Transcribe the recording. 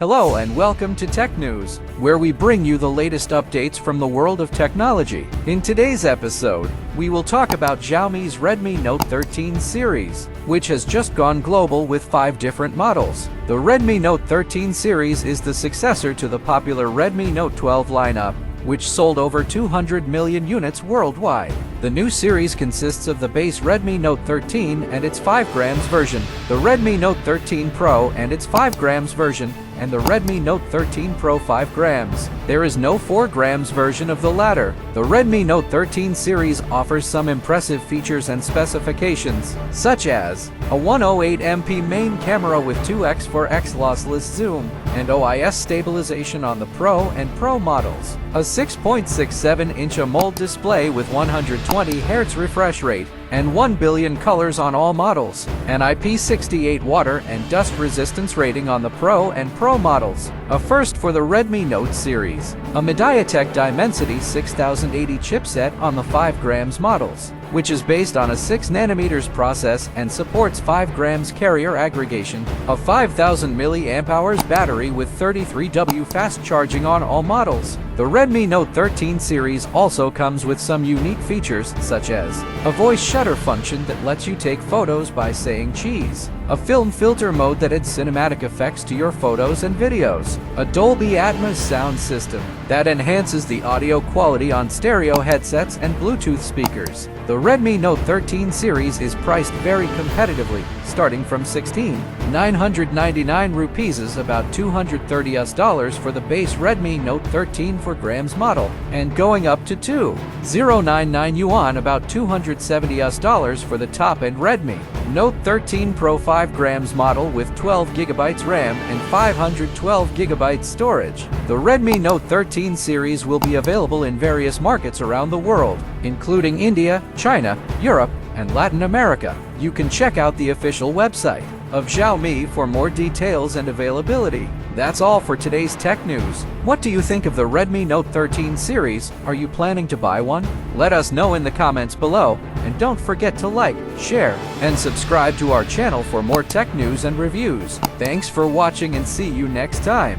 Hello and welcome to Tech News, where we bring you the latest updates from the world of technology. In today's episode, we will talk about Xiaomi's Redmi Note 13 series, which has just gone global with 5 different models. The Redmi Note 13 series is the successor to the popular Redmi Note 12 lineup, which sold over 200 million units worldwide. The new series consists of the base Redmi Note 13 and its 5 grams version, the Redmi Note 13 Pro and its 5 grams version, and the Redmi Note 13 Pro 5 grams. There is no 4 grams version of the latter. The Redmi Note 13 series offers some impressive features and specifications, such as a 108MP main camera with 2x 4x lossless zoom, and OIS stabilization on the Pro and Pro models, a 6.67-inch AMOLED display with 120Hz refresh rate, and 1 billion colors on all models, an IP68 water and dust resistance rating on the Pro and Pro models, a first for the Redmi Note series, a MediaTek Dimensity 6080 chipset on the 5 grams models, which is based on a 6nm process and supports 5 grams carrier aggregation, a 5000 mAh battery with 33W fast charging on all models. The Redmi Note 13 series also comes with some unique features such as a voice shutter function that lets you take photos by saying cheese, a film filter mode that adds cinematic effects to your photos and videos, a Dolby Atmos sound system that enhances the audio quality on stereo headsets and Bluetooth speakers. The Redmi Note 13 series is priced very competitively, starting from 16,999 rupees is about $230 for the base Redmi Note 13 4 grams model, and going up to 2,099 yuan about $270 for the top-end Redmi Note 13 Pro 5 grams model with 12GB RAM and 512GB storage. The Redmi Note 13 series will be available in various markets around the world, including India, China, Europe, and Latin America. You can check out the official website of Xiaomi for more details and availability. That's all for today's tech news. What do you think of the Redmi Note 13 series? Are you planning to buy one? Let us know in the comments below, and don't forget to like, share, and subscribe to our channel for more tech news and reviews. Thanks for watching and see you next time.